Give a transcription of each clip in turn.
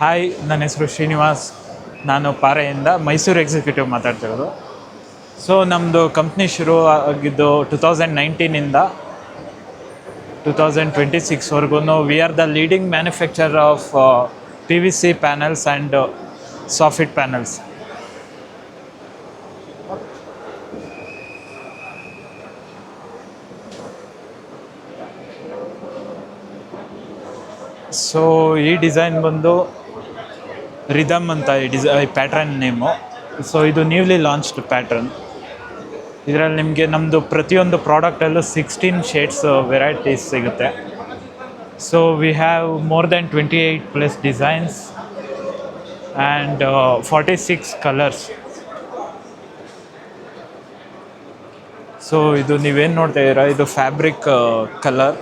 Hi, ನನ್ನ ಹೆಸರು ಶ್ರೀನಿವಾಸ್. ನಾನು ಪಾರೆಯಿಂದ ಮೈಸೂರು ಎಕ್ಸಿಕ್ಯೂಟಿವ್ ಮಾತಾಡ್ತಿರೋದು. ಸೊ ನಮ್ಮದು ಕಂಪ್ನಿ ಶುರು ಆಗಿದ್ದು 2019ಇಂದ 2026ವರೆಗೂ. We are the leading manufacture of P V C panels and soffit panels. So ಈ ಡಿಸೈನ್ ಬಂದು ರಿದಮ್ ಅಂತ ಈ ಪ್ಯಾಟ್ರನ್ ನೇಮು. ಸೊ ಇದು ನ್ಯೂಲಿ ಲಾಂಚ್ಡ್ ಪ್ಯಾಟ್ರನ್. ಇದರಲ್ಲಿ ನಿಮಗೆ ನಮ್ಮದು ಪ್ರತಿಯೊಂದು ಪ್ರಾಡಕ್ಟಲ್ಲೂ 16 ಶೇಡ್ಸ್ ವೆರೈಟೀಸ್ ಸಿಗುತ್ತೆ. So we have more than 28+ designs and 46 colours. So ಇದು ನೀವೇನು ನೋಡ್ತಾ ಇದ್ದೀರಾ, ಇದು fabric colour.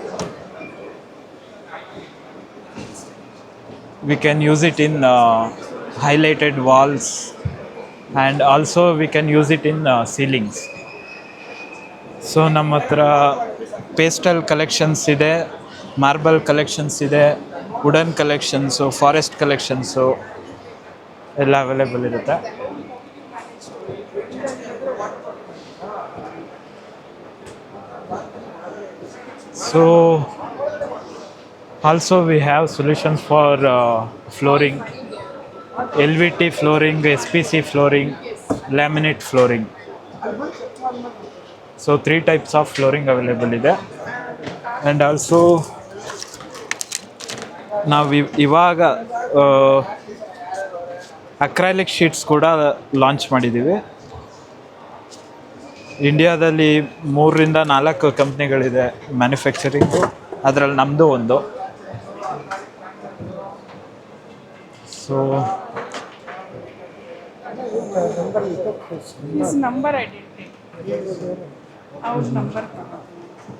We can use it in highlighted walls, and also we can use it in ceilings. So ನಮ್ಮ ಹತ್ರ ಪೇಸ್ಟಲ್ ಕಲೆಕ್ಷನ್ಸ್ ಇದೆ, marble collections ಇದೆ, wooden collections, forest collections ಎಲ್ಲ ಅವೈಲೇಬಲ್ ಇರುತ್ತೆ. So also we have solutions for flooring, LVT flooring, SPC flooring, laminate flooring. So 3 types of flooring available ಇದೆ. And also ನಾವು ಇವಾಗ acrylic sheets ಕೂಡ launch ಮಾಡಿದ್ದೀವಿ. ಇಂಡಿಯಾದಲ್ಲಿ 3-4 ಕಂಪ್ನಿಗಳಿದೆ ಮ್ಯಾನುಫ್ಯಾಕ್ಚರಿಂಗು, ಅದರಲ್ಲಿ ನಮ್ಮದು ಒಂದು. So his number I didn't take. Our number.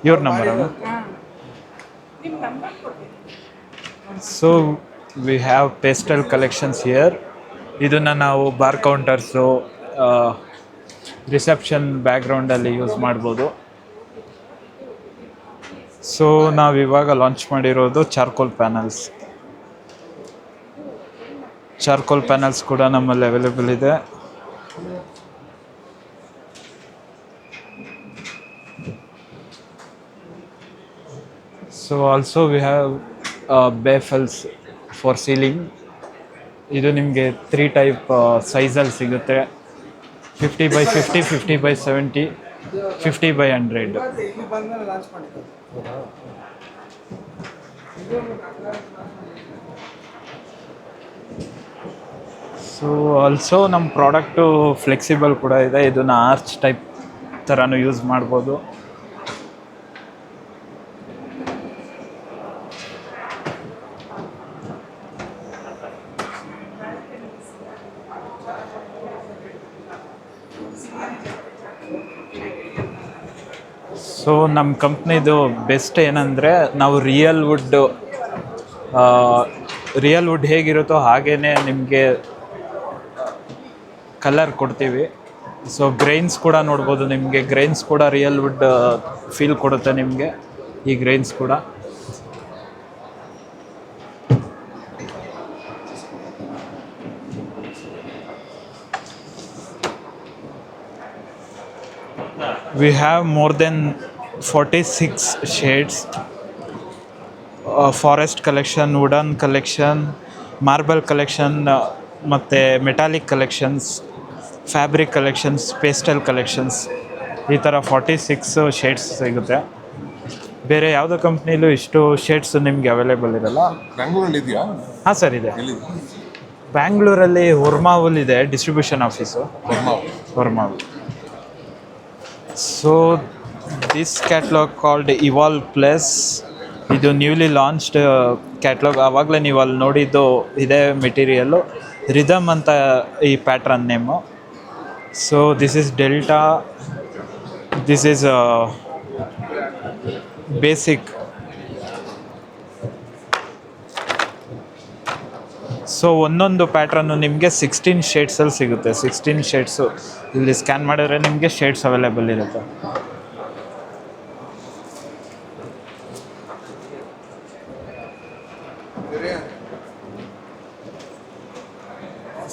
your number. Nim number ಕೊಡಿ. So we have pastel collections here. ಇದನ್ನು ನಾವು ಬಾರ್ ಕೌಂಟರ್ಸು, ರಿಸೆಪ್ಷನ್ ಬ್ಯಾಕ್ಗ್ರೌಂಡಲ್ಲಿ ಯೂಸ್ ಮಾಡ್ಬೋದು. ಸೊ ನಾವು ಇವಾಗ ಲಾಂಚ್ ಮಾಡಿರೋದು ಚಾರ್ಕೋಲ್ ಪ್ಯಾನಲ್ಸ್ ಕೂಡ ನಮ್ಮಲ್ಲಿ ಅವೈಲೇಬಲ್ ಇದೆ. So also we have baffles for ceiling. ಇದು ನಿಮಗೆ 3 ಟೈಪ್ ಸೈಜಲ್ಲಿ ಸಿಗುತ್ತೆ: 50x50, 50x70, 50x100. So also ನಮ್ಮ ಪ್ರಾಡಕ್ಟು ಫ್ಲೆಕ್ಸಿಬಲ್ ಕೂಡ ಇದೆ. ಇದನ್ನು ಆರ್ಚ್ ಟೈಪ್ ಥರನೂ ಯೂಸ್ ಮಾಡ್ಬೋದು. ಸೊ ನಮ್ಮ ಕಂಪ್ನಿದು ಬೆಸ್ಟ್ ಏನಂದರೆ, ನಾವು ರಿಯಲ್ ವುಡ್ ಹೇಗಿರುತ್ತೋ ಹಾಗೇ ನಿಮಗೆ ಕಲರ್ ಕೊಡ್ತೀವಿ. ಸೊ ಗ್ರೈನ್ಸ್ ಕೂಡ ನೋಡ್ಬೋದು, ನಿಮಗೆ ಗ್ರೈನ್ಸ್ ಕೂಡ ರಿಯಲ್ ವುಡ್ ಫೀಲ್ ಕೊಡುತ್ತೆ ನಿಮಗೆ ಈ ಗ್ರೈನ್ಸ್ ಕೂಡ. We have more than 46 shades, forest collection, wooden collection, marble collection, ಮತ್ತು metallic collections, fabric collections, pastel collections, ಈ ಥರ 46 ಶೇಡ್ಸ್ ಸಿಗುತ್ತೆ. ಬೇರೆ ಯಾವುದೋ ಕಂಪ್ನಿಲೂ ಇಷ್ಟು ಶೇಡ್ಸ್ ನಿಮಗೆ ಅವೈಲೇಬಲ್ ಇರಲ್ಲ. ಬೆಂಗಳೂರಲ್ಲಿ ಇದೆಯಾ? ಹಾಂ ಸರ್, ಇದೆ. ಬ್ಯಾಂಗ್ಳೂರಲ್ಲಿ ಹೊರ್ಮಾವಲ್ ಇದೆ ಡಿಸ್ಟ್ರಿಬ್ಯೂಷನ್ ಆಫೀಸು, ಹೊರ್ಮಾವಲ್. So this catalogue called evolve plus. ಇದು ನ್ಯೂಲಿ ಲಾಂಚ್ಡ್ ಕ್ಯಾಟ್ಲಾಗ್. ಆವಾಗಲೇ ನೀವು ಅಲ್ಲಿ ನೋಡಿದ್ದು ಇದೇ ಮೆಟೀರಿಯಲ್ಲು. ರಿದಮ್ ಅಂತ ಈ pattern name. So this is delta, this is basic. So ಒಂದೊಂದು ಪ್ಯಾಟ್ರನ್ನು ನಿಮಗೆ 16 ಶೇಡ್ಸಲ್ಲಿ ಸಿಗುತ್ತೆ. 16 ಶೇಡ್ಸು ಇಲ್ಲಿ ಸ್ಕ್ಯಾನ್ ಮಾಡಿದ್ರೆ ನಿಮಗೆ ಶೇಡ್ಸ್ ಅವೈಲೇಬಲ್ ಇರುತ್ತೆ.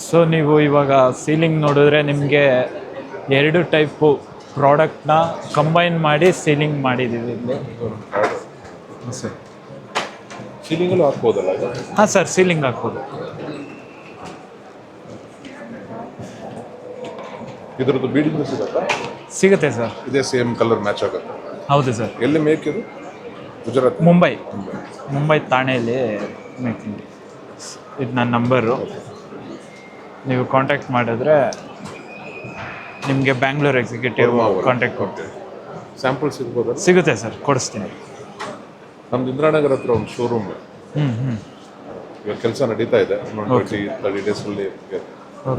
ಸೊ ನೀವು ಇವಾಗ ಸೀಲಿಂಗ್ ನೋಡಿದ್ರೆ ನಿಮಗೆ 2 ಟೈಪು ಪ್ರಾಡಕ್ಟ್ನ ಕಂಬೈನ್ ಮಾಡಿ ಸೀಲಿಂಗ್ ಮಾಡಿದ್ದೀವಿ ಇಲ್ಲಿ. ಸರ್ ಸೀಲಿಂಗಲ್ಲೂ ಹಾಕ್ಬೋದಲ್ಲ ಇದು? ಹಾಂ ಸರ್, ಸೀಲಿಂಗ್ ಹಾಕ್ಬೋದು. ಇದ್ರದ್ದು ಬೀಡಿಂಗ್ ಸಿಗುತ್ತಾ? ಸಿಗುತ್ತೆ ಸರ್. ಇದೇ ಸೇಮ್ ಕಲರ್ ಮ್ಯಾಚ್ ಆಗುತ್ತೆ? ಹೌದು ಸರ್. ಎಲ್ಲಿ ಮೇಕ್ ಇದು? ಗುಜರಾತ್? ಮುಂಬೈ ತಾಣೆಯಲ್ಲಿ ಮೇಕಿಂಗ್. ಇದು ನನ್ನ ನಂಬರು. ನೀವು ಕಾಂಟ್ಯಾಕ್ಟ್ ಮಾಡಿದ್ರೆ ನಿಮಗೆ ಬ್ಯಾಂಗ್ಳೂರ್ ಎಕ್ಸಿಕ್ಯೂಟಿವ್ ಕಾಂಟ್ಯಾಕ್ಟ್ ಕೊಡ್ತೀವಿ. ಸ್ಯಾಂಪಲ್ ಸಿಗ್ಬೋದಲ್ಲ? ಸಿಗುತ್ತೆ ಸರ್, ಕೊಡಿಸ್ತೀನಿ. ನಮ್ದು ಇಂದ್ರಾನಗರ್ ಹತ್ರ ಒಂದು ಶೋರೂಮ್ ಇವಾಗ ಕೆಲಸ ನಡೀತಾ ಇದೆ. 30 ಡೇಸಲ್ಲಿ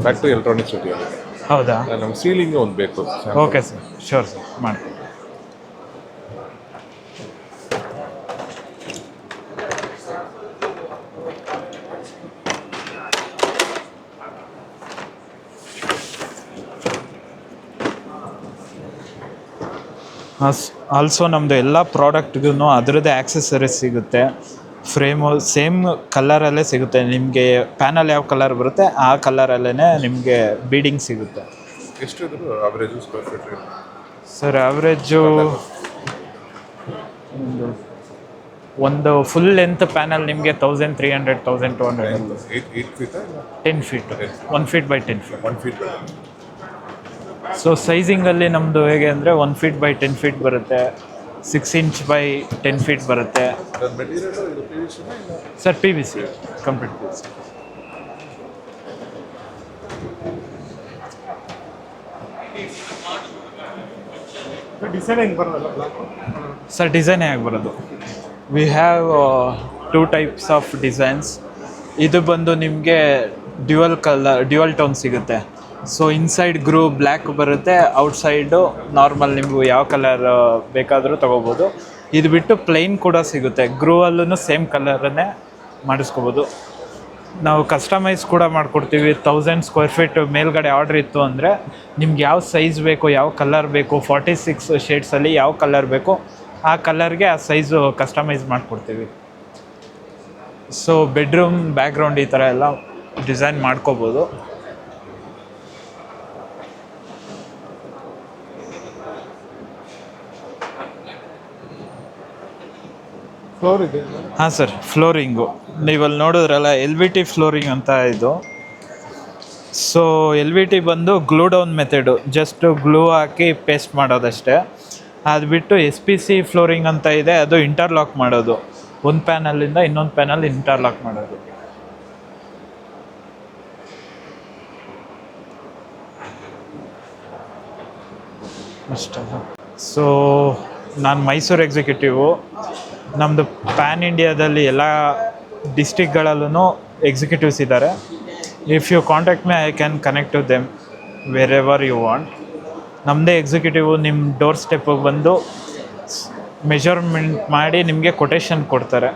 ಫ್ಯಾಕ್ಟ್ರಿ ಎಲೆಕ್ಟ್ರಾನಿಕ್ಸ್ ಸಿಟಿ. ಹೌದಾ? ನಮ್ಗೆ ಸೀಲಿಂಗ್ ಒಂದು ಬೇಕು. ಓಕೆ ಸರ್, ಶೋರ್ ಸರ್, ಮಾಡ್ತೀನಿ. ಆಲ್ಸೋ ನಮ್ಮದು ಎಲ್ಲ ಪ್ರಾಡಕ್ಟ್ಗೂ ಅದರದ್ದೇ ಆಕ್ಸೆಸರೀಸ್ ಸಿಗುತ್ತೆ. ಫ್ರೇಮು ಸೇಮ್ ಕಲರಲ್ಲೇ ಸಿಗುತ್ತೆ ನಿಮಗೆ. ಪ್ಯಾನಲ್ ಯಾವ ಕಲರ್ ಬರುತ್ತೆ ಆ ಕಲರಲ್ಲೇ ನಿಮಗೆ ಬೀಡಿಂಗ್ ಸಿಗುತ್ತೆ. ಎಷ್ಟು ಇದ್ರು average square feet? Sir average ಒಂದು ಫುಲ್ ಲೆಂತ್ ಪ್ಯಾನಲ್ ನಿಮಗೆ 1300 1200. 8 ಫೀಟಾ? 10 feet, 1 feet by 10 feet. 1 feet. So ಸೈಜಿಂಗಲ್ಲಿ ನಮ್ಮದು ಹೇಗೆ ಅಂದರೆ 1 ಫೀಟ್ ಬೈ 10 ಫೀಟ್ ಬರುತ್ತೆ, 6 ಇಂಚ್ ಬೈ 10 ಫೀಟ್ ಬರುತ್ತೆ. Sir PVC, complete PVC. Sir ಡಿಸೈನೇ ಆಗಿ ಬರೋದು. We have 2 types of designs. ಇದು ಬಂದು ನಿಮಗೆ ಡ್ಯುಯಲ್ ಟೋನ್ ಸಿಗುತ್ತೆ. ಸೊ ಇನ್ಸೈಡ್ ಗ್ರೂ ಬ್ಲ್ಯಾಕ್ ಬರುತ್ತೆ, ಔಟ್ಸೈಡು ನಾರ್ಮಲ್ ನಿಮಗೂ ಯಾವ ಕಲರ್ ಬೇಕಾದರೂ ತೊಗೋಬೋದು. ಇದು ಬಿಟ್ಟು ಪ್ಲೈನ್ ಕೂಡ ಸಿಗುತ್ತೆ. ಗ್ರೂ ಅಲ್ಲೂ ಸೇಮ್ ಕಲರನ್ನೇ ಮಾಡಿಸ್ಕೋಬೋದು. ನಾವು ಕಸ್ಟಮೈಸ್ ಕೂಡ ಮಾಡಿಕೊಡ್ತೀವಿ. 1000 ಸ್ಕ್ವೇರ್ ಫೀಟ್ ಮೇಲ್ಗಡೆ ಆರ್ಡ್ರ್ ಇತ್ತು ಅಂದರೆ ನಿಮ್ಗೆ ಯಾವ ಸೈಜ್ ಬೇಕು, ಯಾವ ಕಲರ್ ಬೇಕು, 46 ಶೇಡ್ಸಲ್ಲಿ ಯಾವ ಕಲರ್ ಬೇಕು ಆ ಕಲರ್ಗೆ ಆ ಸೈಜು ಕಸ್ಟಮೈಸ್ ಮಾಡಿಕೊಡ್ತೀವಿ. ಸೊ ಬೆಡ್ರೂಮ್ ಬ್ಯಾಕ್ಗ್ರೌಂಡ್ ಈ ಥರ ಎಲ್ಲ ಡಿಸೈನ್ ಮಾಡ್ಕೋಬೋದು. ಫ್ಲೋರ್ ಇದೆ? ಹಾಂ ಸರ್, ಫ್ಲೋರಿಂಗು ನೀವಲ್ಲಿ ನೋಡಿದ್ರಲ್ಲ LVT ಫ್ಲೋರಿಂಗ್ ಅಂತ ಇದು. ಸೊ LVT ಬಂದು glue down method, just glue ಹಾಕಿ ಪೇಸ್ಟ್ ಮಾಡೋದಷ್ಟೇ. ಅದು ಬಿಟ್ಟು SPC ಫ್ಲೋರಿಂಗ್ ಅಂತ ಇದೆ, ಅದು ಇಂಟರ್ಲಾಕ್ ಮಾಡೋದು. ಒಂದು ಪ್ಯಾನಲಿಂದ ಇನ್ನೊಂದು ಪ್ಯಾನಲ್ ಇಂಟರ್ಲಾಕ್ ಮಾಡೋದು ಅಷ್ಟೇ. ಸೊ ನಾನು ಮೈಸೂರು ಎಕ್ಸಿಕ್ಯೂಟಿವು. ನಮ್ಮದು ಪ್ಯಾನ್ ಇಂಡಿಯಾದಲ್ಲಿ ಎಲ್ಲ ಡಿಸ್ಟಿಕ್ಗಳಲ್ಲೂ ಎಕ್ಸಿಕ್ಯೂಟಿವ್ಸ್ ಇದ್ದಾರೆ. If you contact me I can connect to them wherever you want. ನಮ್ಮದೇ ಎಕ್ಸಿಕ್ಯೂಟಿವು ನಿಮ್ಮ ಡೋರ್ ಸ್ಟೆಪ್ಪಿಗೆ ಬಂದು ಮೆಜರ್ಮೆಂಟ್ ಮಾಡಿ ನಿಮಗೆ ಕೊಟೇಶನ್ ಕೊಡ್ತಾರೆ.